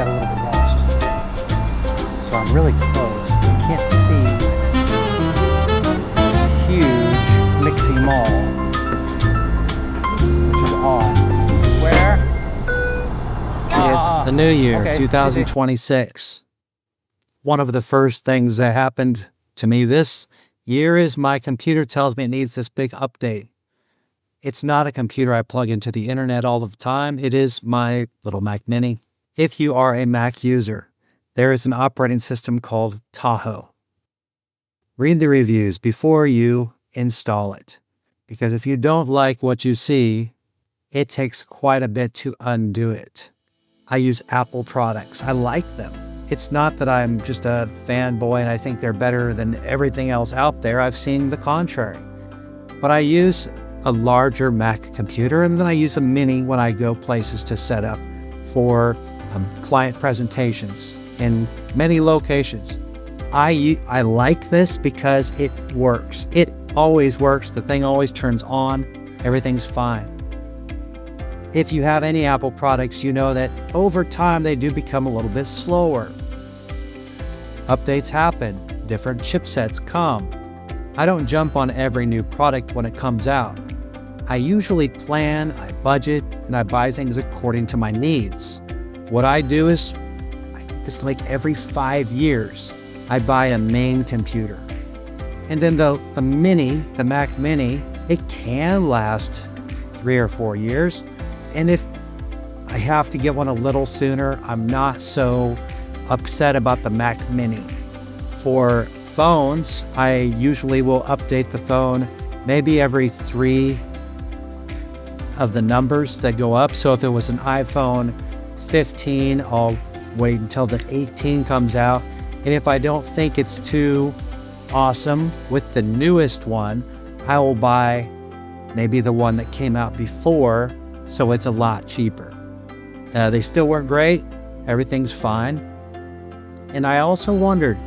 got a little bit lost. So I'm really close. You can't see this huge mixing mall, which is odd. Where? It's the new year, okay. 2026. One of the first things that happened to me this year is my computer tells me it needs this big update. It's not a computer I plug into the internet all the time. It is my little Mac Mini. If you are a Mac user, there is an operating system called Tahoe. Read the reviews before you install it, because if you don't like what you see, it takes quite a bit to undo it. I use Apple products. I like them. It's not that I'm just a fanboy and I think they're better than everything else out there. I've seen the contrary. But I use a larger Mac computer, and then I use a Mini when I go places to set up for client presentations in many locations. I like this because it works. It always works. The thing always turns on. Everything's fine. If you have any Apple products, you know that over time they do become a little bit slower. Updates happen. Different chipsets come. I don't jump on every new product when it comes out. I usually plan, I budget, and I buy things according to my needs. What I do is, I think it's like every 5 years, I buy a main computer. And then the Mac Mini, it can last 3 or 4 years. And if I have to get one a little sooner, I'm not so upset about the Mac Mini. For phones, I usually will update the phone maybe every 3 of the numbers that go up. So if it was an iPhone 15, I'll wait until the 18 comes out. And if I don't think it's too awesome with the newest one, I will buy maybe the one that came out before, so it's a lot cheaper. They still work great. Everything's fine. And I also wondered,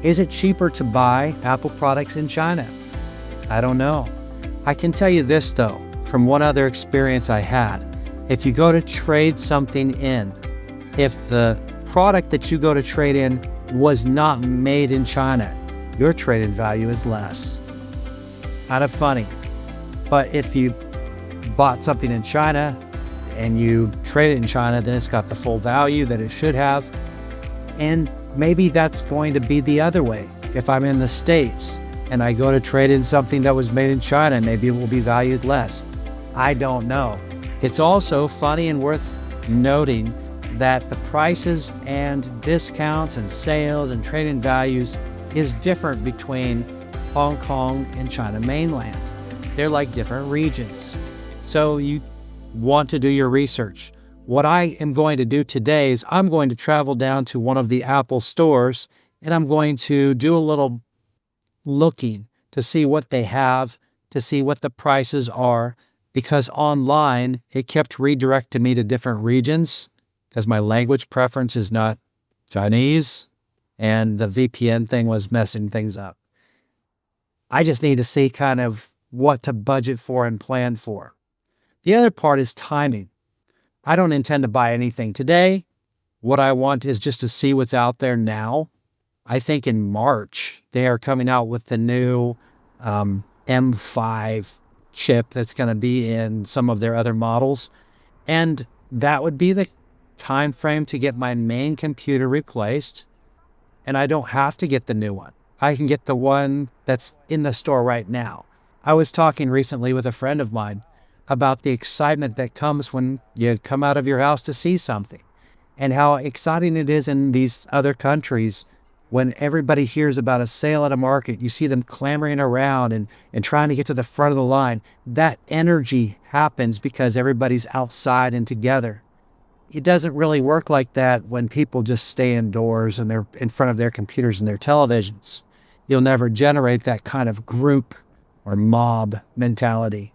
is it cheaper to buy Apple products in China? I don't know. I can tell you this though, from one other experience I had. If you go to trade something in, if the product that you go to trade in was not made in China, your trade-in value is less. Kind of funny. But if you bought something in China and you trade it in China, then it's got the full value that it should have. And maybe that's going to be the other way. If I'm in the States and I go to trade in something that was made in China, maybe it will be valued less. I don't know. It's also funny and worth noting that the prices and discounts and sales and trade-in values is different between Hong Kong and China mainland. They're like different regions. So you want to do your research. What I am going to do today is I'm going to travel down to one of the Apple stores and I'm going to do a little looking to see what they have, to see what the prices are, because online it kept redirecting me to different regions because my language preference is not Chinese and the VPN thing was messing things up. I just need to see kind of what to budget for and plan for. The other part is timing. I don't intend to buy anything today. What I want is just to see what's out there now. I think in March, they are coming out with the new M5 chip that's going to be in some of their other models. And that would be the time frame to get my main computer replaced. And I don't have to get the new one. I can get the one that's in the store right now. I was talking recently with a friend of mine about the excitement that comes when you come out of your house to see something, and how exciting it is in these other countries when everybody hears about a sale at a market. You see them clamoring around and trying to get to the front of the line. That energy happens because everybody's outside and together. It doesn't really work like that when people just stay indoors and they're in front of their computers and their televisions. You'll never generate that kind of group or mob mentality.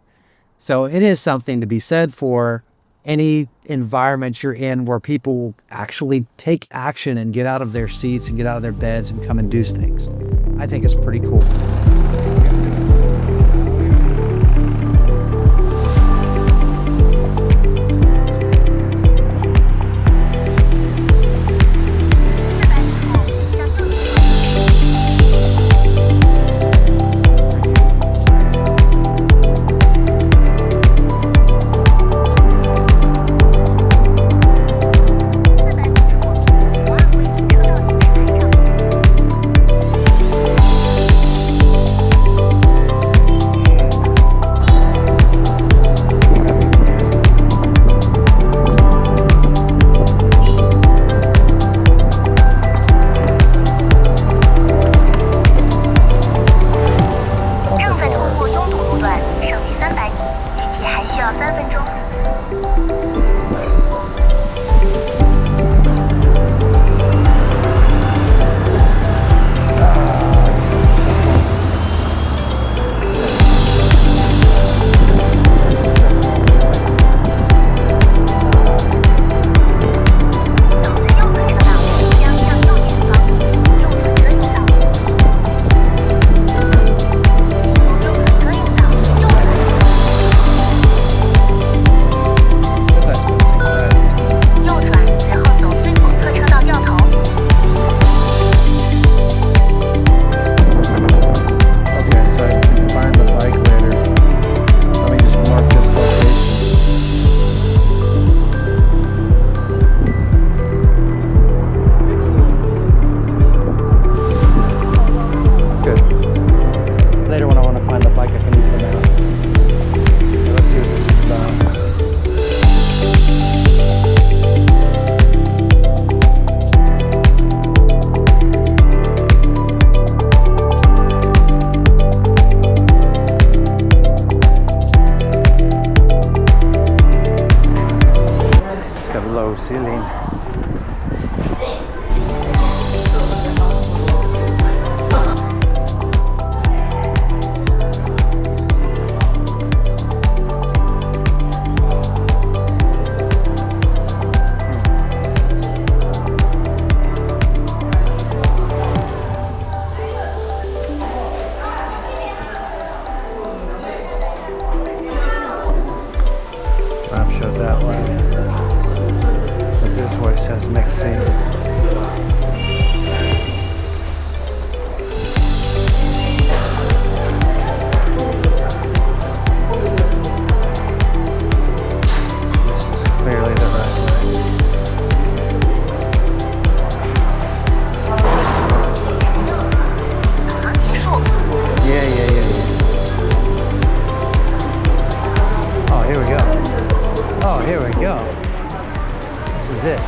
So it is something to be said for any environment you're in where people will actually take action and get out of their seats and get out of their beds and come and do things. I think it's pretty cool. see. This is clearly the right way. Yeah. Oh, here we go. Oh, here we go. This is it.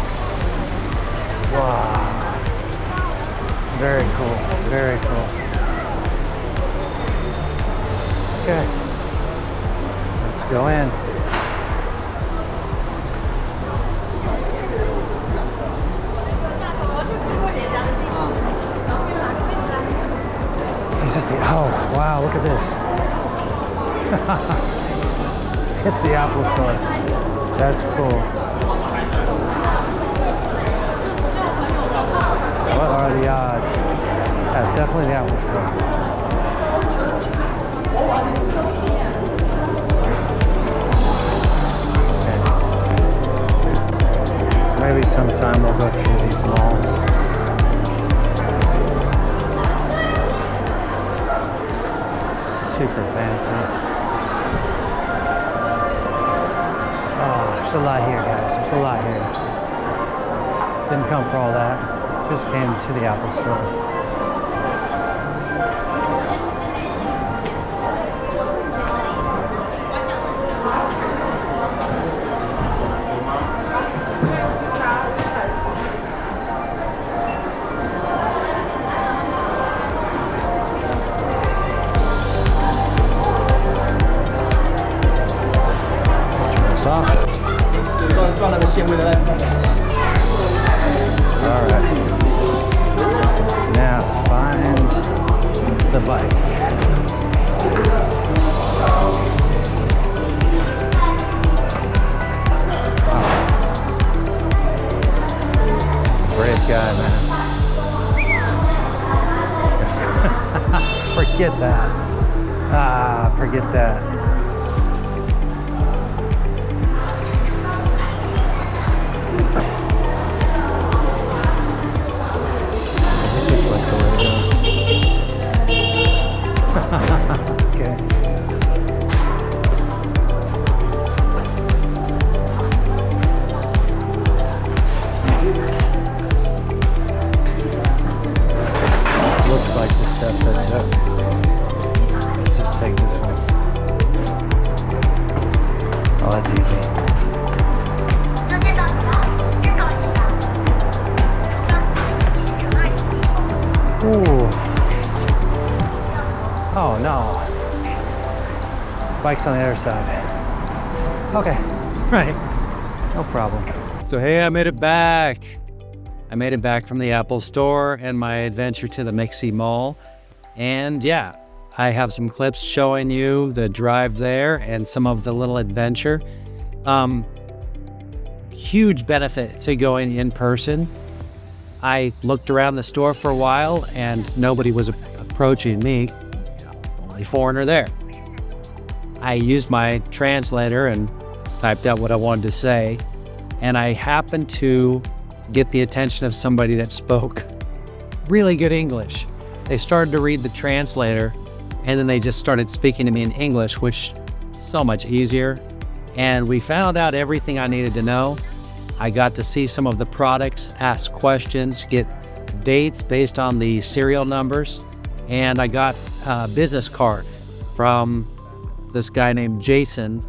Wow. Very cool. Very cool. Okay. Let's go in. Is this the, oh, wow, look at this. It's the Apple Store. That's cool. What are the odds? That's definitely the Apple Store. Okay. Maybe sometime we'll go through these malls. Super fancy. Oh, there's a lot here, guys. There's a lot here. Didn't come for all that. Just came to the Apple Store. All right. Now find the bike. Brave guy, man. Forget that. Forget that. Okay. Looks like the steps I took. Let's just take this one. Oh, that's easy. Ooh. Oh no. Bike's on the other side. Okay. Right. No problem. So hey, I made it back. I made it back from the Apple Store and my adventure to the Mixi Mall. And yeah, I have some clips showing you the drive there and some of the little adventure. Huge benefit to going in person. I looked around the store for a while and nobody was approaching me. Only foreigner there. I used my translator and typed out what I wanted to say, and I happened to get the attention of somebody that spoke really good English. They started to read the translator, and then they just started speaking to me in English, which is so much easier. And we found out everything I needed to know. I got to see some of the products, ask questions, get dates based on the serial numbers, and I got a business card from this guy named Jason,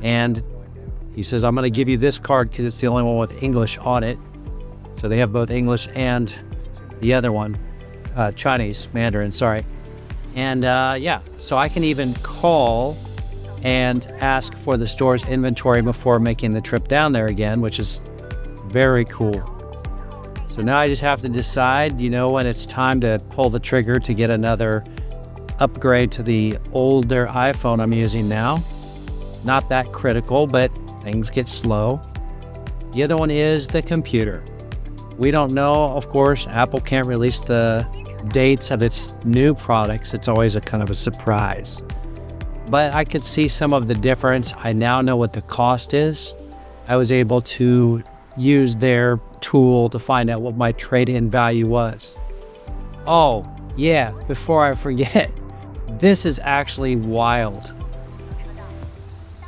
and he says, I'm going to give you this card because it's the only one with English on it. So they have both English and the other one, Chinese, Mandarin, sorry. And yeah, so I can even call and ask for the store's inventory before making the trip down there again, which is very cool. So now I just have to decide, when it's time to pull the trigger to get another upgrade to the older iPhone I'm using now. Not that critical, but things get slow. The other one is the computer. We don't know, of course, Apple can't release the dates of its new products. It's always a kind of a surprise. But I could see some of the difference. I now know what the cost is. I was able to use their tool to find out what my trade-in value was. Oh, yeah, before I forget, this is actually wild.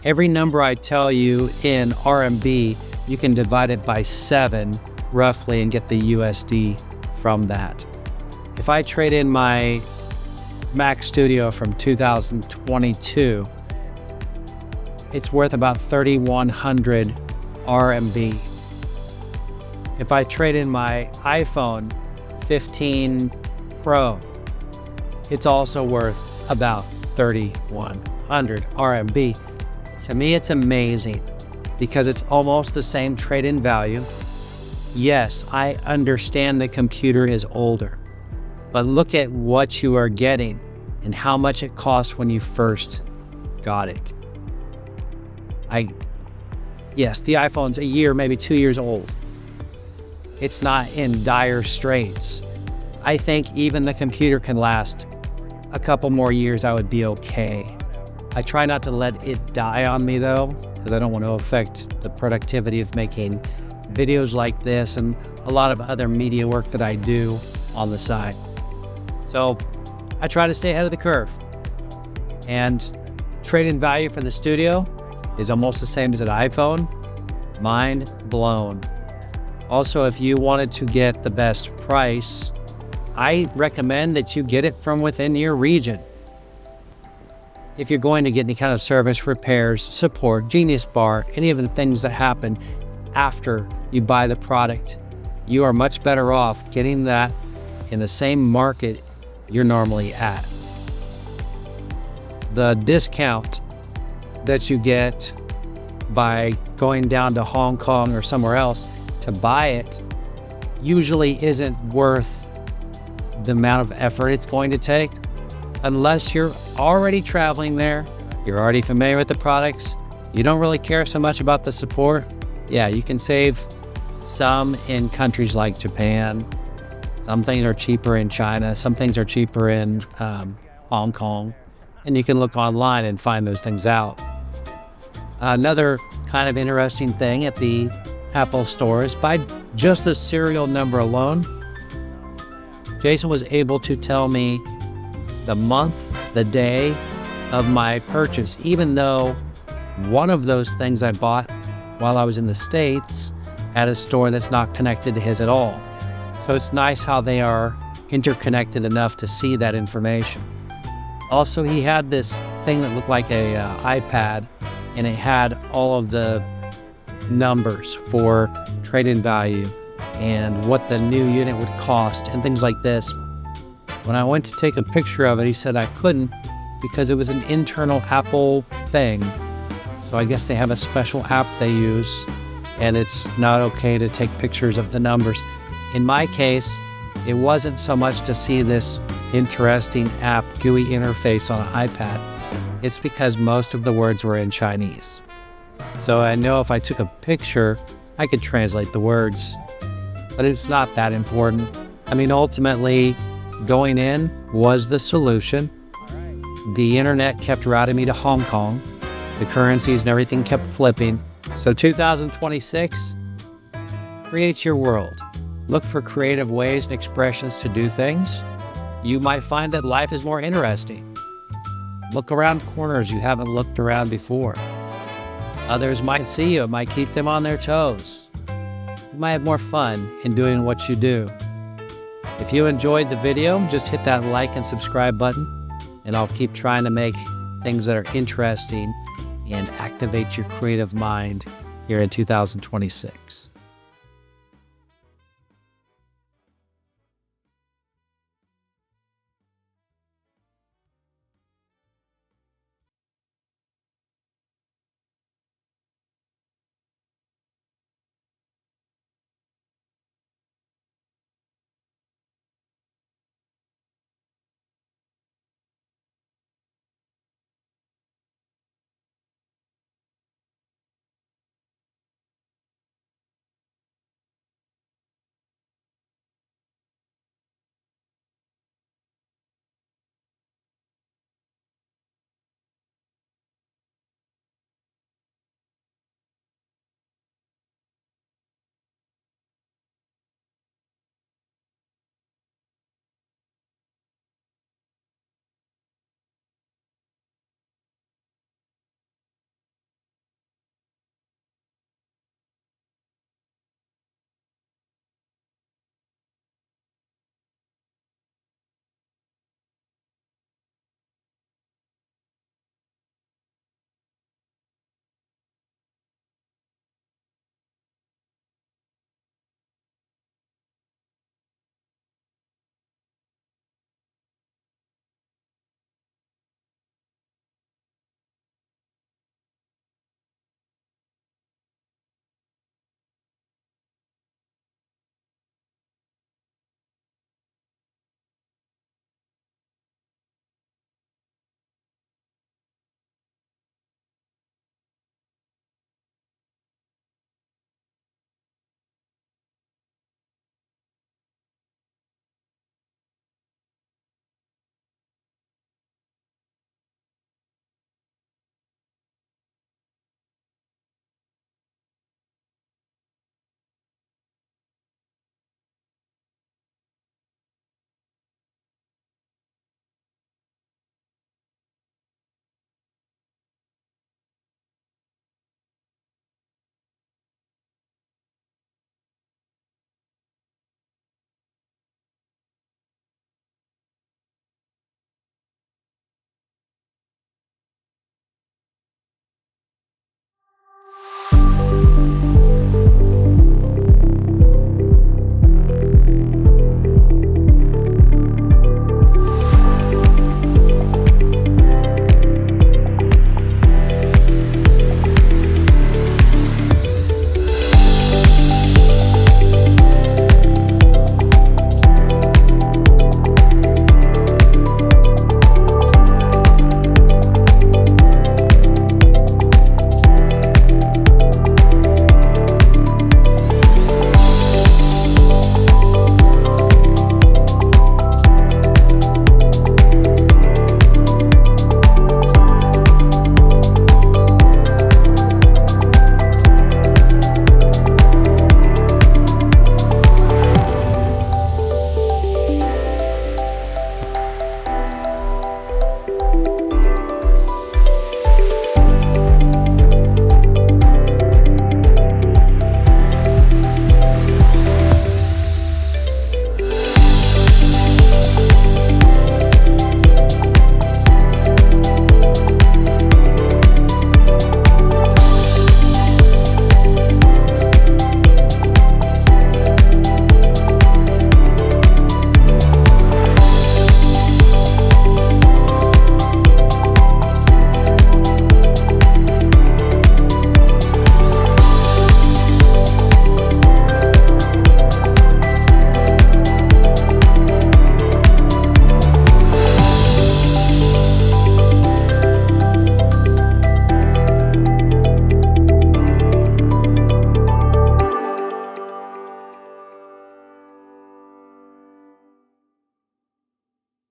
Every number I tell you in RMB, you can divide it by 7 roughly and get the USD from that. If I trade in my Mac Studio from 2022, it's worth about 3,100 RMB. If I trade in my iPhone 15 Pro, it's also worth about 3,100 RMB. To me, it's amazing because it's almost the same trade-in value. Yes, I understand the computer is older, but look at what you are getting and how much it cost when you first got it. Yes, the iPhone's a year, maybe 2 years old. It's not in dire straits. I think even the computer can last a couple more years. I would be okay. I try not to let it die on me though, because I don't want to affect the productivity of making videos like this and a lot of other media work that I do on the side. So I try to stay ahead of the curve. And trade-in value for the Studio is almost the same as an iPhone. Mind blown. Also, if you wanted to get the best price, I recommend that you get it from within your region. If you're going to get any kind of service, repairs, support, Genius Bar, any of the things that happen after you buy the product, you are much better off getting that in the same market you're normally at. The discount that you get by going down to Hong Kong or somewhere else to buy it usually isn't worth the amount of effort it's going to take unless you're already traveling there, you're already familiar with the products, you don't really care so much about the support. Yeah, you can save some in countries like Japan. Some things are cheaper in China. Some things are cheaper in Hong Kong. And you can look online and find those things out. Another kind of interesting thing at the Apple Store is by just the serial number alone, Jason was able to tell me the month, the day of my purchase, even though one of those things I bought while I was in the States at a store that's not connected to his at all. So it's nice how they are interconnected enough to see that information. Also, he had this thing that looked like a iPad, and it had all of the numbers for trade-in value and what the new unit would cost and things like this. When I went to take a picture of it, he said I couldn't because it was an internal Apple thing. So I guess they have a special app they use, and it's not okay to take pictures of the numbers. In my case, it wasn't so much to see this interesting app GUI interface on an iPad. It's because most of the words were in Chinese. So I know if I took a picture, I could translate the words, but it's not that important. I mean, ultimately, going in was the solution. The internet kept routing me to Hong Kong. The currencies and everything kept flipping. So 2026, create your world. Look for creative ways and expressions to do things. You might find that life is more interesting. Look around corners you haven't looked around before. Others might see you, it might keep them on their toes. You might have more fun in doing what you do. If you enjoyed the video, just hit that like and subscribe button, and I'll keep trying to make things that are interesting and activate your creative mind here in 2026.